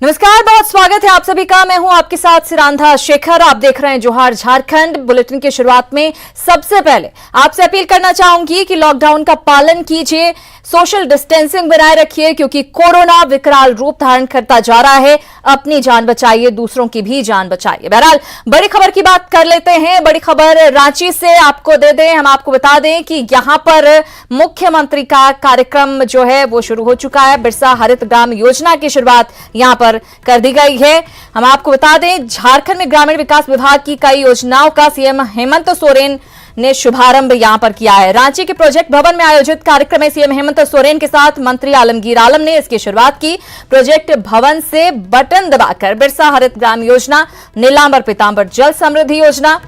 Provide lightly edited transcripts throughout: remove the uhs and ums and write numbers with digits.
नमस्कार, बहुत स्वागत है आप सभी का। मैं हूं आपके साथ सिरांधा शेखर। आप देख रहे हैं जोहार झारखंड। बुलेटिन की शुरुआत में सबसे पहले आपसे अपील करना चाहूंगी कि लॉकडाउन का पालन कीजिए, सोशल डिस्टेंसिंग बनाए रखिए, क्योंकि कोरोना विकराल रूप धारण करता जा रहा है। अपनी जान बचाइए, दूसरों की भी जान बचाइए। बहरहाल बड़ी खबर की बात कर लेते हैं। बड़ी खबर रांची से आपको दे दें। हम आपको बता दें कि यहां पर मुख्यमंत्री का कार्यक्रम जो है वो शुरू हो चुका है। बिरसा हरित ग्राम योजना की शुरुआत यहां पर कर दी गई है। हम आपको बता दें, झारखंड में ग्रामीण विकास विभाग की कई योजनाओं का सीएम हेमंत सोरेन ने शुभारंभ यहां पर किया है। रांची के प्रोजेक्ट भवन में आयोजित कार्यक्रम में सीएम हेमंत सोरेन के साथ मंत्री आलमगीर आलम ने इसकी शुरुआत की। प्रोजेक्ट भवन से बटन दबाकर बिरसा हरित ग्राम योजना, नीलांबर पीतांबर जल समृद्धि योजना,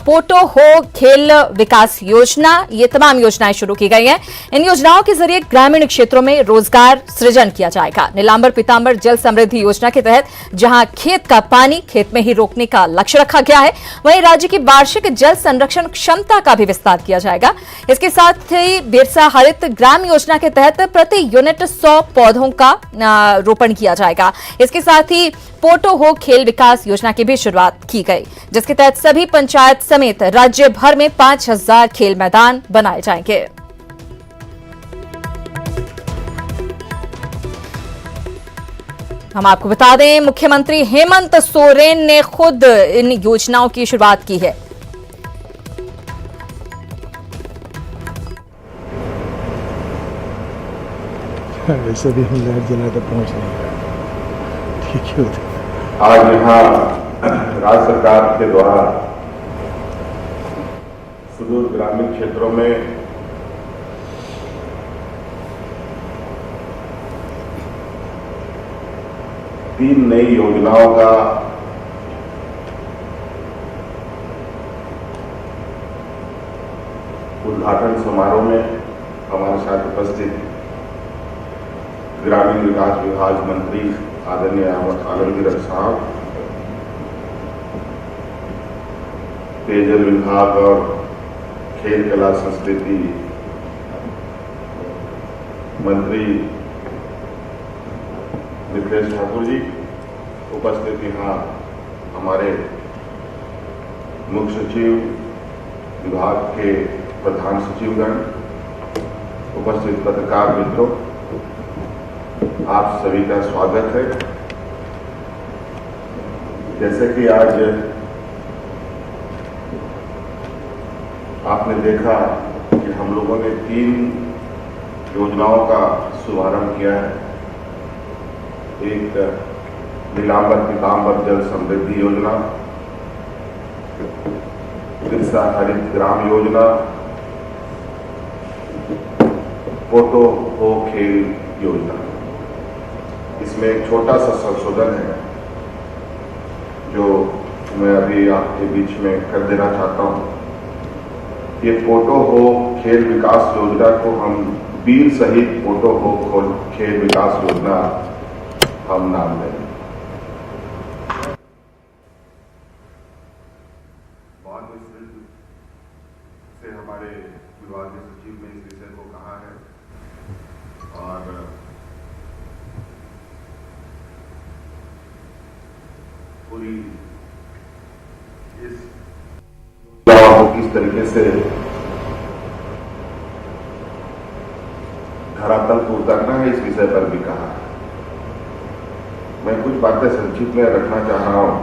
पोटो हो खेल विकास योजना, ये तमाम योजनाएं शुरू की गई हैं। इन योजनाओं के जरिए ग्रामीण क्षेत्रों में रोजगार सृजन किया जाएगा। नीलांबर पीतांबर जल समृद्धि योजना के तहत जहां खेत का पानी खेत में ही रोकने का लक्ष्य रखा गया है, वहीं राज्य की वार्षिक जल संरक्षण क्षमता का भी विस्तार किया जाएगा। इसके साथ ही बिरसा हरित ग्राम योजना के तहत प्रति यूनिट 100 पौधों का रोपण किया जाएगा। इसके साथ ही पोटो हो खेल विकास योजना की भी शुरुआत की गई, जिसके तहत सभी पंचायत समेत राज्य भर में 5000 खेल मैदान बनाए जाएंगे। हम आपको बता दें, मुख्यमंत्री हेमंत सोरेन ने खुद इन योजनाओं की शुरुआत की है। वैसे भी हम लाइट जला तक पहुंच नहीं पाए। ठीक है। आज यहाँ राज्य सरकार के द्वारा सुदूर ग्रामीण क्षेत्रों में तीन नई योजनाओं का उद्घाटन समारोह में हमारे साथ उपस्थित ग्रामीण विकास विभाग मंत्री आदरणीय आलमगीर साहब, पेयजल विभाग और खेल कला संस्कृति मंत्री मिथिलेश ठाकुर जी, उपस्थित यहाँ हमारे मुख्य सचिव, विभाग के प्रधान सचिवगण, उपस्थित पत्रकार मित्रों, आप सभी का स्वागत है। जैसे कि आज आपने देखा कि हम लोगों ने 3 योजनाओं का शुभारंभ किया है। एक नीलांबर पीतांबर जल समृद्धि योजना, बिरसा हरित ग्राम योजना, पोटो हो खेल योजना। इसमें एक छोटा सा संशोधन है जो मैं अभी आपके बीच में कर देना चाहता हूं। ये पोटो हो खेल विकास योजना को हम वीर शहीद पोटो हो खेल विकास योजना हम नाम देंगे। बाद से हमारे विभागीय सचिव ने इस विषय को कहा है और पूरी इस किस तरीके से धरातल को उतारना है, इस विषय पर भी कहा है। मैं कुछ बातें संक्षिप्त में रखना चाह रहा हूं।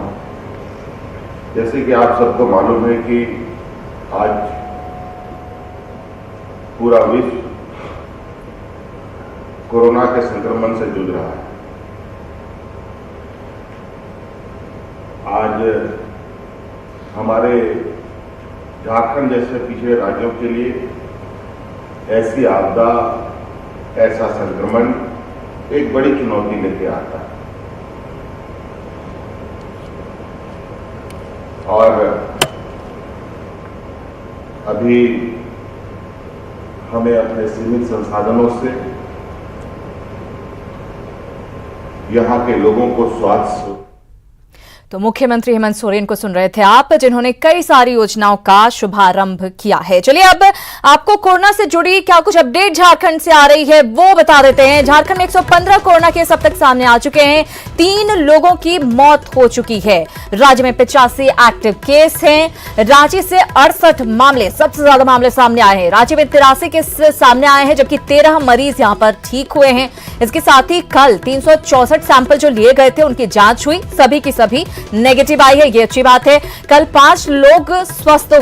जैसे कि आप सबको मालूम है कि आज पूरा विश्व कोरोना के संक्रमण से जूझ रहा है। आज हमारे झारखंड जैसे पिछड़े राज्यों के लिए ऐसी आपदा, ऐसा संक्रमण एक बड़ी चुनौती लेके आता है। और अभी हमें अपने सीमित संसाधनों से यहाँ के लोगों को स्वास्थ्य तो मुख्यमंत्री हेमंत सोरेन को सुन रहे थे आप, जिन्होंने कई सारी योजनाओं का शुभारंभ किया है। चलिए अब आपको कोरोना से जुड़ी क्या कुछ अपडेट झारखंड से आ रही है वो बता देते हैं। झारखंड में 115 कोरोना केस अब तक सामने आ चुके हैं, 3 लोगों की मौत हो चुकी है। राज्य में 85 एक्टिव केस हैं। रांची से 68 मामले, सबसे ज्यादा मामले सामने आए हैं। रांची में 83 केस सामने आए हैं, जबकि 13 मरीज यहां पर ठीक हुए हैं। इसके साथ ही कल 364 सैंपल जो लिए गए थे उनकी जांच हुई, सभी की सभी नेगेटिव आई है, ये अच्छी बात है। कल 5 लोग स्वस्थ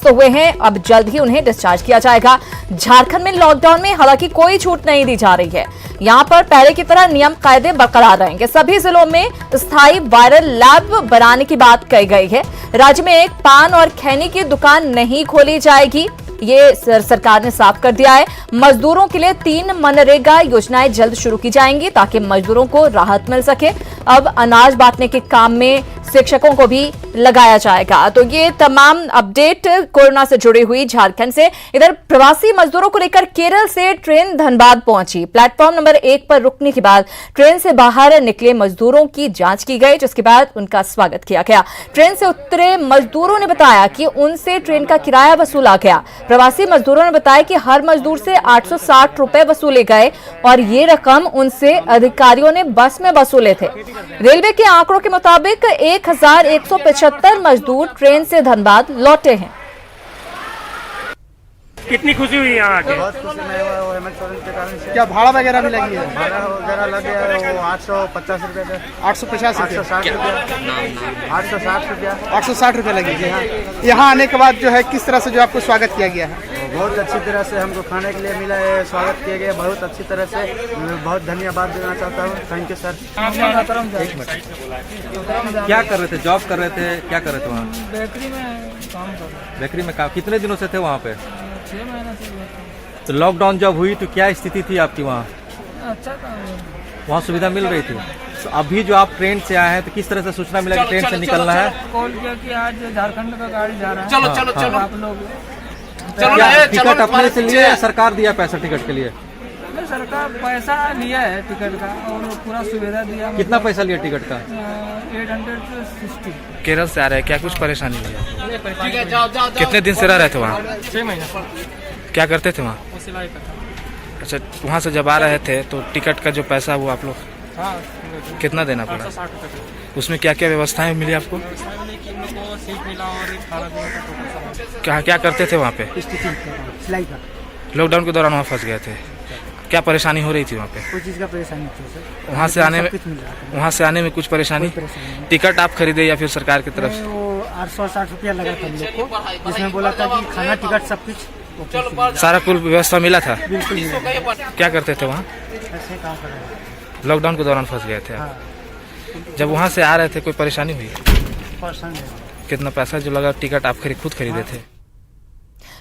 हुए हैं, अब जल्द ही उन्हें डिस्चार्ज किया जाएगा। झारखंड में लॉकडाउन में हालांकि कोई छूट नहीं दी जा रही है। यहां पर पहले की तरह नियम कायदे बरकरार रहेंगे। सभी जिलों में स्थायी वायरल लैब बनाने की बात कही गई है। राज्य में एक पान और खैनी की दुकान नहीं खोली जाएगी, ये सरकार ने साफ कर दिया है। मजदूरों के लिए 3 मनरेगा योजनाएं जल्द शुरू की जाएंगी ताकि मजदूरों को राहत मिल सके। अब अनाज बांटने के काम में शिक्षकों को भी लगाया जाएगा। तो ये तमाम अपडेट कोरोना से जुड़ी हुई झारखंड से। इधर प्रवासी मजदूरों को लेकर केरल से ट्रेन धनबाद पहुंची। प्लेटफॉर्म नंबर 1 पर रुकने के बाद ट्रेन से बाहर निकले मजदूरों की जांच की गई, जिसके बाद उनका स्वागत किया गया। ट्रेन से उतरे मजदूरों ने बताया कि उनसे ट्रेन का किराया वसूला गया। प्रवासी मजदूरों ने बताया कि हर मजदूर से 860 रुपए वसूले गए और ये रकम उनसे अधिकारियों ने बस में वसूले थे। रेलवे के आंकड़ों के मुताबिक 1175 मजदूर ट्रेन से धनबाद लौटे हैं। कितनी खुशी हुई यहाँ आके? बहुत खुशी में वो हेमंत सोरेन के कारण से। क्या भाड़ा वगैरह भी लगी है? भाड़ा वगैरह लग गया है, वो 850 रुपये पे 850 रुपये 860 रुपया 860 रुपया 860 रुपये लगेगी। हाँ, यहाँ आने के बाद जो है किस तरह से जो आपको स्वागत किया गया है? बहुत अच्छी तरह से हमको खाने के लिए मिला है, स्वागत किया गया बहुत अच्छी तरह से। मैं बहुत धन्यवाद देना चाहता हूँ। Thank you sir. क्या कर रहे थे? जॉब कर रहे थे? क्या कर रहे थे वहाँ? बेकरी में काम कर रहा हूँ। बेकरी में काम? कितने दिनों से थे वहाँ पे? 6 महीने से हुआ था। तो लॉकडाउन जब हुई तो क्या स्थिति थी आपकी वहाँ? अच्छा काम है। वहाँ सुविधा मिल रही थी? तो अभी जो आप ट्रेन से आए हैं तो किस तरह से सूचना मिला कि ट्रेन से निकलना है? कॉल किया कि आज झारखंड का गाड़ी जा रहा है। चलो चलो चलो आप लोग क्या टिकट अपने से लिए या सरकार दिया पैसा टिकट के लिए? नहीं, सरकार पैसा लिया है टिकट का और पूरा सुविधा दिया। कितना पैसा लिया टिकट का? 860। केरल से आ रहे हैं, क्या कुछ परेशानी हुई है? कितने दिन से रह रहे थे वहाँ? 6 महीने। क्या करते थे वहाँ? वो सिलाई करता। अच्छा, वहाँ से जब आ रहे थे तो टिकट का जो पैसा वो आप लोग हाँ, कितना देना पड़ा? 860 रुपये। उसमें क्या क्या व्यवस्थाएं मिली आपको? को सीट मिला और खाना पीने का टोटल सामान। क्या क्या करते थे वहाँ पे? सिलाई का लॉकडाउन के दौरान वहाँ फंस गए थे, क्या परेशानी हो रही थी वहाँ पे? कोई चीज़ का परेशानी थी सर। वहाँ से आने में कुछ परेशानी? टिकट आप खरीदे या फिर सरकार की तरफ से? वो 860 रुपया लगा था हम लोग को, जिसमें बोला था कि खाना टिकट सब कुछ सारा कुल व्यवस्था मिला था? बिल्कुल मिला। क्या करते थे वहाँ? ऐसे काम कर रहे हैं। लॉकडाउन के दौरान फंस गए थे आप। हाँ, जब वहाँ से आ रहे थे कोई परेशानी हुई? परेशान है। कितना पैसा जो लगा टिकट आप खुद खरीदे थे?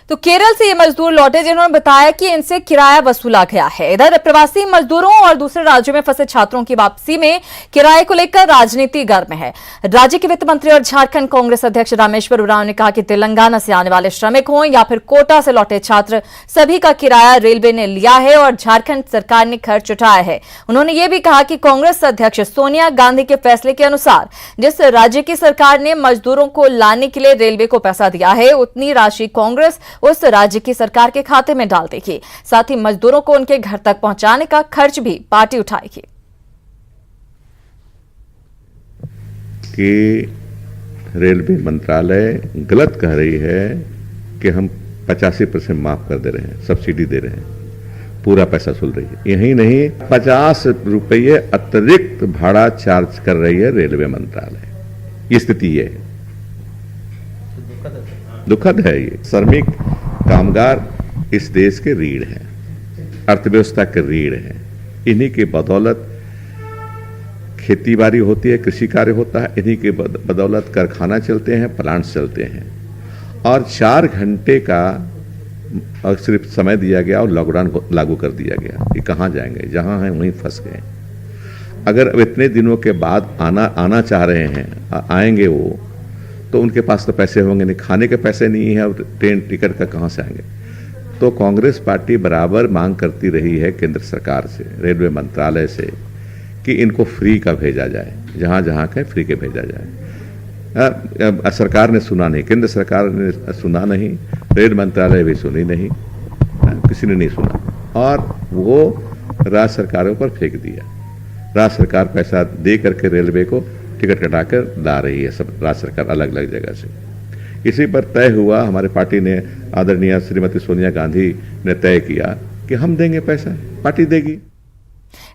तो केरल से ये मजदूर लौटे जिन्होंने बताया कि इनसे किराया वसूला गया है। इधर प्रवासी मजदूरों और दूसरे राज्यों में फंसे छात्रों की वापसी में किराए को लेकर राजनीति गर्म है। राज्य के वित्त मंत्री और झारखंड कांग्रेस अध्यक्ष रामेश्वर उरांव ने कहा कि तेलंगाना से आने वाले श्रमिक हों या फिर कोटा से लौटे छात्र, सभी का किराया रेलवे ने लिया है और झारखंड सरकार ने खर्च उठाया है। उन्होंने ये भी कहा कि कांग्रेस अध्यक्ष सोनिया गांधी के फैसले के अनुसार जिस राज्य की सरकार ने मजदूरों को लाने के लिए रेलवे को पैसा दिया है, उतनी राशि कांग्रेस उस राज्य की सरकार के खाते में डाल देगी। साथ ही मजदूरों को उनके घर तक पहुंचाने का खर्च भी पार्टी उठाएगी। कि रेलवे मंत्रालय गलत कह रही है कि हम 85% माफ कर दे रहे हैं, सब्सिडी दे रहे हैं, पूरा पैसा सुल रही है। यही नहीं, 50 रुपये अतिरिक्त भाड़ा चार्ज कर रही है रेलवे मंत्रालय। ये स्थिति है, दुखद है। ये श्रमिक कामगार इस देश के रीढ़ हैं, अर्थव्यवस्था के रीढ़ हैं। इन्हीं के बदौलत खेती बाड़ी होती है, कृषि कार्य होता है, इन्हीं के बदौलत कारखाना चलते हैं, प्लांट्स चलते हैं। और 4 घंटे का सिर्फ समय दिया गया और लॉकडाउन लागू कर दिया गया। ये कहाँ जाएंगे? जहाँ हैं वहीं फंस गए। अगर अब इतने दिनों के बाद आना चाह रहे हैं, आएंगे वो, तो उनके पास तो पैसे होंगे नहीं, खाने के पैसे नहीं है, और ट्रेन टिकट का कहाँ से आएंगे? तो कांग्रेस पार्टी बराबर मांग करती रही है केंद्र सरकार से, रेलवे मंत्रालय से, कि इनको फ्री का भेजा जाए, जहाँ जहाँ का फ्री के भेजा जाए। सरकार ने सुना नहीं, केंद्र सरकार ने सुना नहीं, रेल मंत्रालय भी सुनी नहीं, किसी ने नहीं सुना और वो राज्य सरकारों पर फेंक दिया। राज्य सरकार पैसा दे करके रेलवे को टिकट कटाकर ला रही है, सब राज्य सरकार अलग अलग जगह से। इसी पर तय हुआ, हमारे पार्टी ने, आदरणीय श्रीमती सोनिया गांधी ने तय किया कि हम देंगे पैसा, पार्टी देगी।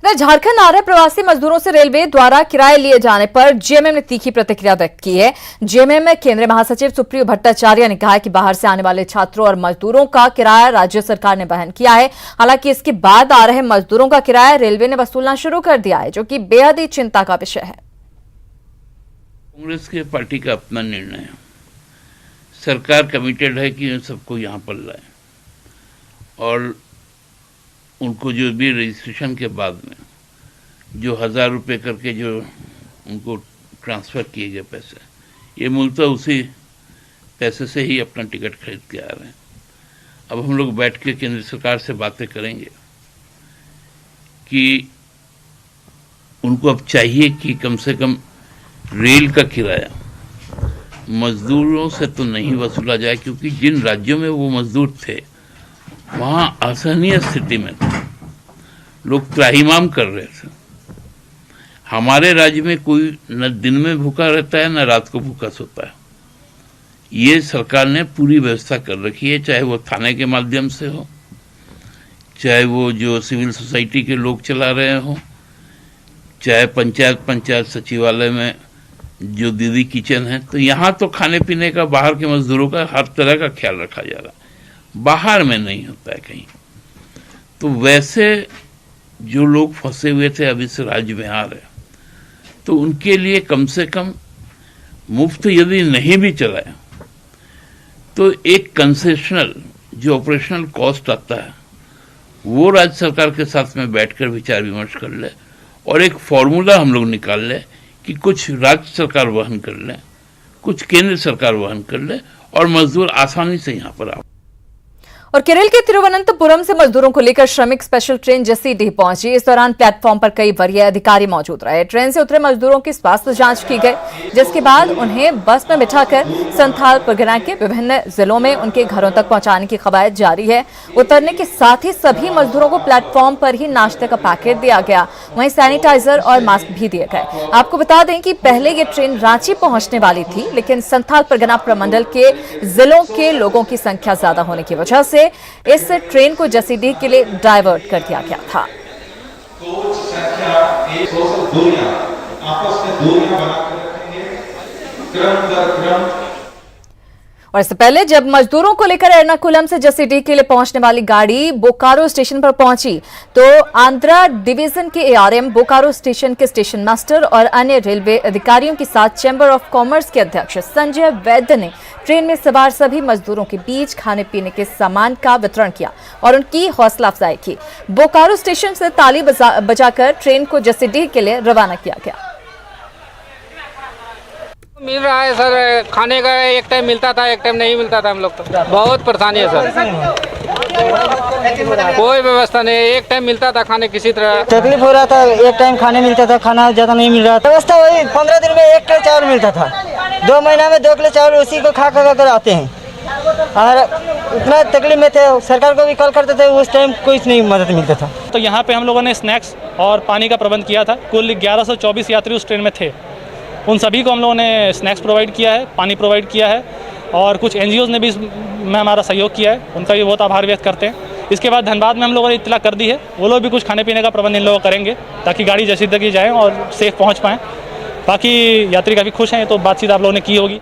झारखंड आ रहे प्रवासी मजदूरों से रेलवे द्वारा किराए लिए जाने पर जेएमएम ने तीखी प्रतिक्रिया व्यक्त की है। जेएमएम में केंद्रीय महासचिव सुप्रियो भट्टाचार्य ने कहा है कि बाहर से आने वाले छात्रों और मजदूरों का किराया राज्य सरकार ने वहन किया है। हालांकि इसके बाद आ रहे मजदूरों का किराया रेलवे ने वसूलना शुरू कर दिया है, जो कि बेहद ही चिंता का विषय है। कांग्रेस के पार्टी का अपना निर्णय है, सरकार कमिटेड है कि सबको यहाँ पर लाए और उनको जो भी रजिस्ट्रेशन के बाद में जो 1000 रुपये करके जो उनको ट्रांसफ़र किए गए पैसे, ये मूलतः उसी पैसे से ही अपना टिकट खरीद के आ रहे हैं। अब हम लोग बैठ के केंद्र सरकार से बातें करेंगे कि उनको अब चाहिए कि कम से कम रेल का किराया मजदूरों से तो नहीं वसूला जाए, क्योंकि जिन राज्यों में वो मजदूर थे वहाँ असहनीय स्थिति में थे, लोग त्राहिमाम कर रहे थे। हमारे राज्य में कोई न दिन में भूखा रहता है न रात को भूखा सोता है। ये सरकार ने पूरी व्यवस्था कर रखी है, चाहे वो थाने के माध्यम से हो, चाहे वो जो सिविल सोसाइटी के लोग चला रहे हो, चाहे पंचायत सचिवालय में जो दीदी किचन है। तो यहाँ तो खाने पीने का बाहर के मजदूरों का हर तरह का ख्याल रखा जा रहा है, बाहर में नहीं होता है कहीं। तो वैसे जो लोग फंसे हुए थे अभी से राज्य में आ रहे, तो उनके लिए कम से कम मुफ्त यदि नहीं भी चलाए तो एक कंसेशनल जो ऑपरेशनल कॉस्ट आता है वो राज्य सरकार के साथ में बैठकर विचार विमर्श कर ले और एक फॉर्मूला हम लोग निकाल ले कि कुछ राज्य सरकार वहन कर ले, कुछ केंद्र सरकार वहन कर ले और मजदूर आसानी से यहाँ पर आ। और केरल के तिरुवनंतपुरम से मजदूरों को लेकर श्रमिक स्पेशल ट्रेन जसीडीह पहुंची। इस दौरान प्लेटफॉर्म पर कई वरीय अधिकारी मौजूद रहे। ट्रेन से उतरे मजदूरों की स्वास्थ्य जांच की गई, जिसके बाद उन्हें बस में बिठाकर संथाल परगना के विभिन्न जिलों में उनके घरों तक पहुंचाने की कवायद जारी है। उतरने के साथ ही सभी मजदूरों को प्लेटफॉर्म पर ही नाश्ते का पैकेट दिया गया, वहीं सैनिटाइजर और मास्क भी दिए गए। आपको बता दें कि पहले ये ट्रेन रांची पहुंचने वाली थी, लेकिन संथाल परगना प्रमंडल के जिलों के लोगों की संख्या ज्यादा होने की वजह से इस ट्रेन को जसीडीह के लिए डाइवर्ट कर दिया गया था। और इससे पहले जब मजदूरों को लेकर एर्नाकुलम से जसीडीह के लिए पहुंचने वाली गाड़ी बोकारो स्टेशन पर पहुंची, तो आंध्रा डिवीजन के एआरएम, बोकारो स्टेशन के स्टेशन मास्टर और अन्य रेलवे अधिकारियों के साथ चैंबर ऑफ कॉमर्स के अध्यक्ष संजय वैद्य ने ट्रेन में सवार सभी मजदूरों के बीच खाने पीने के सामान का वितरण किया और उनकी हौसला अफजाई की। बोकारो स्टेशन से ताली बजाकर ट्रेन को जसीडीह के लिए रवाना किया गया। मिल रहा है सर, खाने का एक टाइम मिलता था, एक टाइम नहीं मिलता था। हम लोग तो बहुत परेशानी है सर, कोई व्यवस्था नहीं। एक टाइम मिलता था खाने, किसी तरह तकलीफ हो रहा था। एक टाइम खाने मिलता था, खाना ज़्यादा नहीं मिल रहा था। व्यवस्था वही 15 दिन में 1 किलो चावल मिलता था, 2 महीना में 2 किलो चावल उसी को खा कर आते हैं। और इतना तकलीफ में थे, सरकार को भी कॉल करते थे, उस टाइम कोई नहीं मदद मिलता था। तो यहाँ पे हम लोगों ने स्नैक्स और पानी का प्रबंध किया था। कुल 1124 यात्री उस ट्रेन में थे, उन सभी को हम लोगों ने स्नैक्स प्रोवाइड किया है, पानी प्रोवाइड किया है और कुछ एनजीओज़ ने भी इसमें हमारा सहयोग किया है, उनका भी बहुत आभार व्यक्त करते हैं। इसके बाद धनबाद में हम लोगों ने इत्तला कर दी है, वो लोग भी कुछ खाने पीने का प्रबंध इन लोग करेंगे ताकि गाड़ी जैसी तक जाए और सेफ पहुँच पाएँ। बाकी यात्री काफ़ी खुश हैं, तो बातचीत आप लोगों ने की होगी।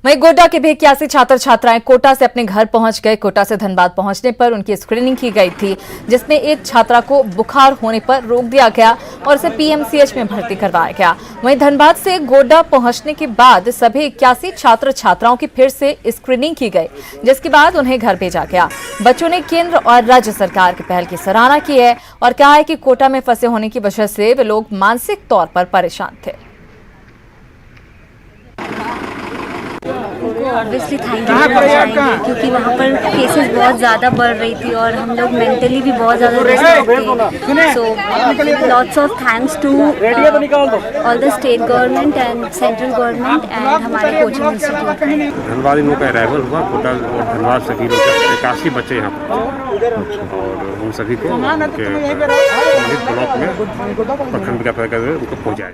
वहीं गोड्डा के भी 81 छात्र छात्राएं कोटा से अपने घर पहुंच गए। कोटा से धनबाद पहुंचने पर उनकी स्क्रीनिंग की गई थी, जिसमें एक छात्रा को बुखार होने पर रोक दिया गया और उसे पीएमसीएच में भर्ती करवाया गया। वहीं धनबाद से गोड्डा पहुंचने के बाद सभी 81 छात्र छात्राओं की फिर से स्क्रीनिंग की गई, जिसके बाद उन्हें घर भेजा गया। बच्चों ने केंद्र और राज्य सरकार की पहल की सराहना की है और कहा है कि कोटा में फंसे होने की वजह से वे लोग मानसिक तौर पर परेशान थे। ऑब्वियसली थैंक यू पहुँचाएंगे, क्योंकि वहाँ पर केसेस बहुत ज़्यादा बढ़ रही थी और हम लोग मेंटली भी बहुत ज़्यादा डिस्टर्ब थे। So lots of thanks to all the state government and central government and हमारे कोचिंग इंस्टीट्यूट। धनबाद इन लोग का अराइवल हुआ, कोटा और धनबाद सभी लोग 81 बच्चे यहाँ पर, और उन सभी को ब्लॉक में प्रखंड का उनको पहुँचाए।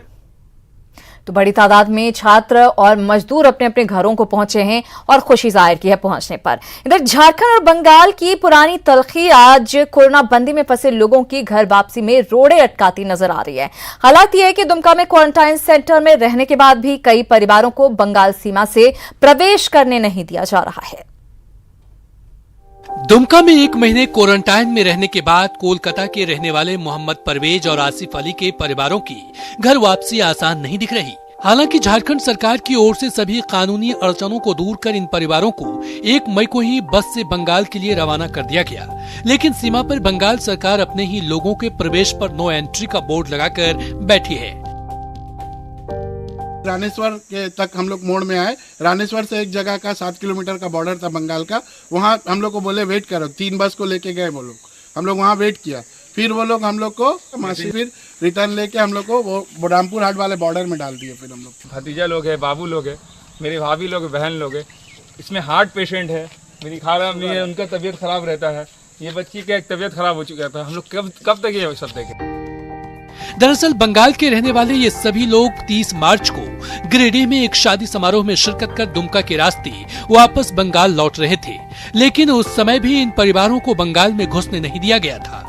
तो बड़ी तादाद में छात्र और मजदूर अपने अपने घरों को पहुंचे हैं और खुशी जाहिर की है पहुंचने पर। इधर झारखंड और बंगाल की पुरानी तलखी आज कोरोना बंदी में फंसे लोगों की घर वापसी में रोड़े अटकाती नजर आ रही है। हालात यह है कि दुमका में क्वारंटाइन सेंटर में रहने के बाद भी कई परिवारों को बंगाल सीमा से प्रवेश करने नहीं दिया जा रहा है। दुमका में 1 महीने क्वारंटाइन में रहने के बाद कोलकाता के रहने वाले मोहम्मद परवेज और आसिफ अली के परिवारों की घर वापसी आसान नहीं दिख रही। हालांकि झारखंड सरकार की ओर से सभी कानूनी अड़चनों को दूर कर इन परिवारों को 1 मई को ही बस से बंगाल के लिए रवाना कर दिया गया, लेकिन सीमा पर बंगाल सरकार अपने ही लोगों के प्रवेश पर नो एंट्री का बोर्ड लगाकर बैठी है। रानेश्वर के तक हम लोग मोड़ में आए। रानेश्वर से एक जगह का 7 किलोमीटर का बॉर्डर था बंगाल का, वहाँ हम लोग को बोले वेट करो। 3 बस को लेके गए वो लोग, हम लोग वहाँ वेट किया। फिर वो लोग हम लोग को फिर रिटर्न लेके हम लोग को वो बोडामपुर हाट वाले बॉर्डर में डाल दिए। फिर हम लोग भतीजा लोग है, बाबू लोग है, मेरी भाभी लोग, बहन लोग है, इसमें हार्ट पेशेंट है, मेरी खाला अम्मी है, उनका तबीयत खराब रहता है। ये बच्ची का एक तबीयत खराब हो चुका था। हम लोग कब तक ये सब देखें। दरअसल बंगाल के रहने वाले ये सभी लोग 30 मार्च को गिरिडीह में एक शादी समारोह में शिरकत कर दुमका के रास्ते वापस बंगाल लौट रहे थे, लेकिन उस समय भी इन परिवारों को बंगाल में घुसने नहीं दिया गया था,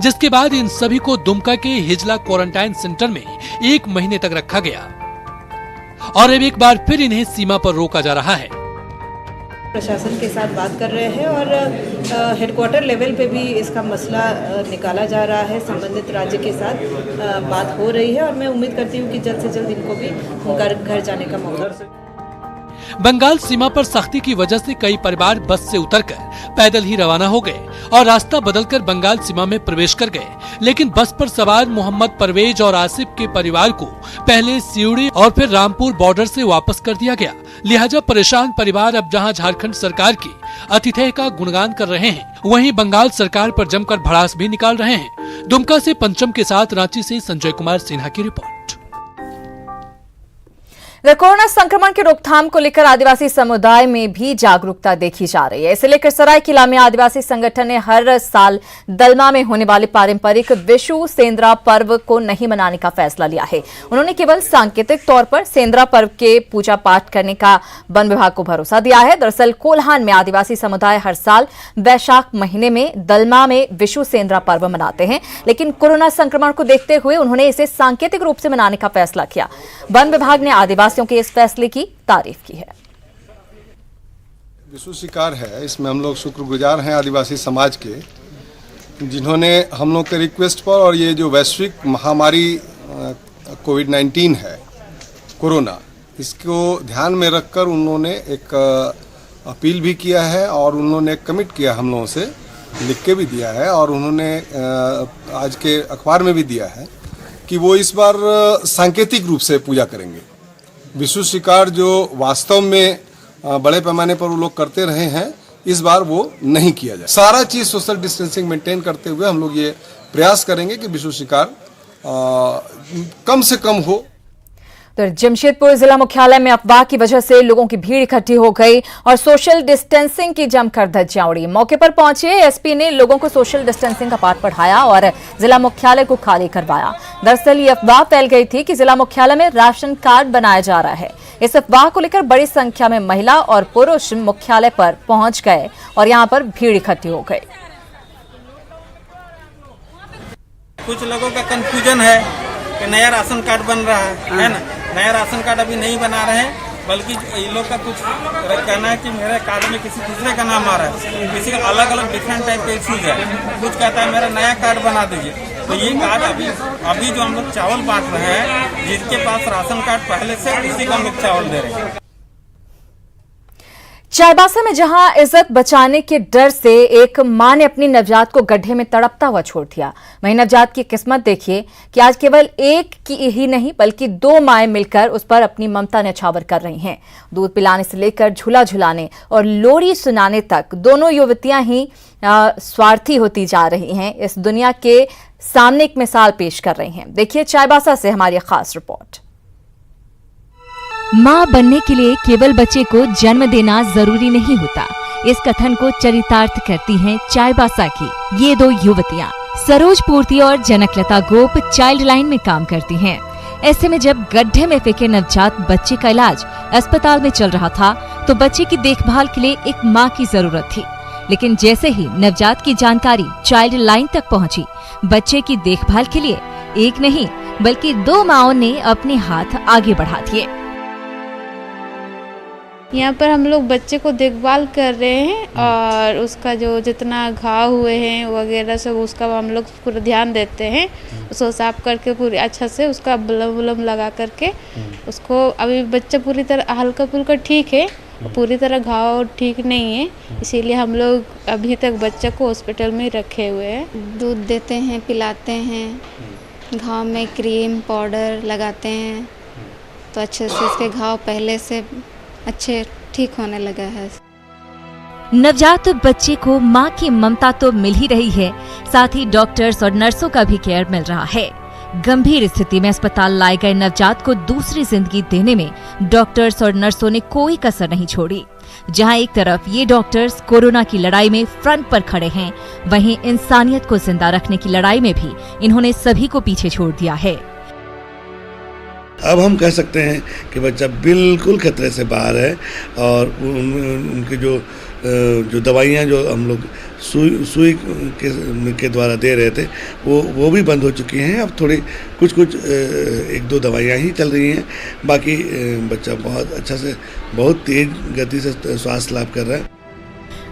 जिसके बाद इन सभी को दुमका के हिजला क्वारंटाइन सेंटर में 1 महीने तक रखा गया और अब एक बार फिर इन्हें सीमा पर रोका जा रहा है। प्रशासन के साथ बात कर रहे हैं और हेडक्वार्टर लेवल पे भी इसका मसला निकाला जा रहा है। संबंधित राज्य के साथ बात हो रही है और मैं उम्मीद करती हूँ कि जल्द से जल्द इनको भी घर जाने का मौका। बंगाल सीमा पर सख्ती की वजह से कई परिवार बस से उतरकर पैदल ही रवाना हो गए और रास्ता बदलकर बंगाल सीमा में प्रवेश कर गए, लेकिन बस पर सवार मोहम्मद परवेज और आसिफ के परिवार को पहले सिउड़ी और फिर रामपुर बॉर्डर से वापस कर दिया गया। लिहाजा परेशान परिवार अब जहां झारखंड सरकार की आतिथ्य का गुणगान कर रहे हैं, वहीं बंगाल सरकार पर जमकर भड़ास भी निकाल रहे हैं। दुमका से पंचम के साथ रांची से संजय कुमार सिन्हा की रिपोर्ट। कोरोना संक्रमण की रोकथाम को लेकर आदिवासी समुदाय में भी जागरूकता देखी जा रही है। इसे लेकर सरायकेला में आदिवासी संगठन ने हर साल दलमा में होने वाले पारंपरिक विशु सेंद्रा पर्व को नहीं मनाने का फैसला लिया है। उन्होंने केवल सांकेतिक तौर पर सेंद्रा पर्व के पूजा पाठ करने का वन विभाग को भरोसा दिया है। दरअसल कोल्हान में आदिवासी समुदाय हर साल वैशाख महीने में दलमा में विशु सेंद्रा पर्व मनाते हैं, लेकिन कोरोना संक्रमण को देखते हुए उन्होंने इसे सांकेतिक रूप से मनाने का फैसला किया। वन विभाग ने आदिवासी के इस फैसले की तारीफ की है। विशु शिकार है, इसमें हम लोग शुक्रगुजार हैं आदिवासी समाज के, जिन्होंने हम लोग के रिक्वेस्ट पर और ये जो वैश्विक महामारी कोविड-19 है कोरोना, इसको ध्यान में रखकर उन्होंने एक अपील भी किया है और उन्होंने कमिट किया, हम लोगों से लिख के भी दिया है और उन्होंने आज के अखबार में भी दिया है कि वो इस बार सांकेतिक रूप से पूजा करेंगे। विशु शिकार जो वास्तव में बड़े पैमाने पर वो लोग करते रहे हैं, इस बार वो नहीं किया जाए। सारा चीज सोशल डिस्टेंसिंग मेंटेन करते हुए हम लोग ये प्रयास करेंगे कि विशु शिकार कम से कम हो। तो जमशेदपुर जिला मुख्यालय में अफवाह की वजह से लोगों की भीड़ इकट्ठी हो गई और सोशल डिस्टेंसिंग की जमकर धज्जियां उड़ी। मौके पर पहुंचे एसपी ने लोगों को सोशल डिस्टेंसिंग का पाठ पढ़ाया और जिला मुख्यालय को खाली करवाया। दरअसल ये अफवाह फैल गई थी कि जिला मुख्यालय में राशन कार्ड बनाया जा रहा है। इस अफवाह को लेकर बड़ी संख्या में महिला और पुरुष मुख्यालय पर पहुंच गए और यहाँ पर भीड़ इकट्ठी हो गई। कुछ लोगों का कंफ्यूजन है कि नया राशन कार्ड बन रहा है ना। नया राशन कार्ड अभी नहीं बना रहे हैं, बल्कि ये लोग का कुछ कहना है कि मेरे कार्ड में किसी दूसरे का नाम आ रहा है, किसी का अलग अलग डिफरेंट टाइप के इश्यूज है। कुछ कहता है मेरा नया कार्ड बना दीजिए। तो ये कार्ड अभी जो हम लोग चावल बांट रहे हैं, जिसके पास राशन कार्ड पहले से, उसी को हम लोग चावल दे रहे हैं। चाईबासा में जहां इज्जत बचाने के डर से एक मां ने अपनी नवजात को गड्ढे में तड़पता हुआ छोड़ दिया, वहीं नवजात की किस्मत देखिए कि आज केवल एक की ही नहीं बल्कि 2 माएं मिलकर उस पर अपनी ममता न्यौछावर कर रही हैं। दूध पिलाने से लेकर झूला झुलाने और लोरी सुनाने तक दोनों युवतियां ही स्वार्थी होती जा रही हैं। इस दुनिया के सामने एक मिसाल पेश कर रही हैं। देखिए चाईबासा से हमारी खास रिपोर्ट। मां बनने के लिए केवल बच्चे को जन्म देना जरूरी नहीं होता। इस कथन को चरितार्थ करती हैं चाईबासा की ये 2 युवतियां। सरोज पूर्ति और जनकलता गोप चाइल्ड लाइन में काम करती हैं। ऐसे में जब गड्ढे में फेंके नवजात बच्चे का इलाज अस्पताल में चल रहा था तो बच्चे की देखभाल के लिए एक मां की जरूरत थी। लेकिन जैसे ही नवजात की जानकारी चाइल्ड लाइन तक पहुंची, बच्चे की देखभाल के लिए एक नहीं बल्कि 2 माओं ने अपने हाथ आगे बढ़ा दिए। यहाँ पर हम लोग बच्चे को देखभाल कर रहे हैं और उसका जो जितना घाव हुए हैं वगैरह सब उसका हम लोग पूरा ध्यान देते हैं। उसको साफ करके पूरी अच्छा से उसका बलम वलम लगा करके उसको, अभी बच्चा पूरी तरह हल्का फुल्का ठीक है, पूरी तरह घाव ठीक नहीं है, इसीलिए हम लोग अभी तक बच्चे को हॉस्पिटल में रखे हुए हैं। दूध देते हैं, पिलाते हैं, घाव में क्रीम पाउडर लगाते हैं तो अच्छे से इसके घाव पहले से अच्छे ठीक होने लगा है। नवजात बच्चे को मां की ममता तो मिल ही रही है, साथ ही डॉक्टर्स और नर्सों का भी केयर मिल रहा है। गंभीर स्थिति में अस्पताल लाए गए नवजात को दूसरी जिंदगी देने में डॉक्टर्स और नर्सों ने कोई कसर नहीं छोड़ी। जहां एक तरफ ये डॉक्टर्स कोरोना की लड़ाई में फ्रंट पर खड़े हैं, वहीं इंसानियत को जिंदा रखने की लड़ाई में भी इन्होंने सभी को पीछे छोड़ दिया है। अब हम कह सकते हैं कि बच्चा बिल्कुल खतरे से बाहर है और उनकी जो दवाइयाँ जो हम लोग सुई के द्वारा दे रहे थे वो भी बंद हो चुकी हैं। अब थोड़ी कुछ 1-2 दवाइयाँ ही चल रही हैं, बाकी बच्चा बहुत अच्छा से बहुत तेज गति से स्वास्थ्य लाभ कर रहा है।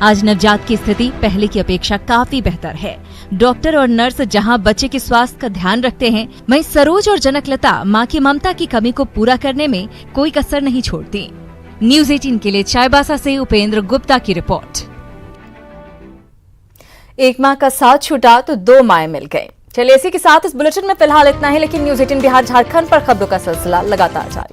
आज नवजात की स्थिति पहले की अपेक्षा काफी बेहतर है। डॉक्टर और नर्स जहां बच्चे के स्वास्थ्य का ध्यान रखते हैं, वहीं सरोज और जनकलता मां की ममता की कमी को पूरा करने में कोई कसर नहीं छोड़ती। न्यूज़ 18 के लिए चाईबासा से उपेंद्र गुप्ता की रिपोर्ट। एक मां का साथ छूटा तो 2 माएं मिल गई। चलिए इसी के साथ इस बुलेटिन में फिलहाल इतना ही, लेकिन न्यूज़ 18 बिहार झारखंड पर खबरों का सिलसिला लगातार जारी।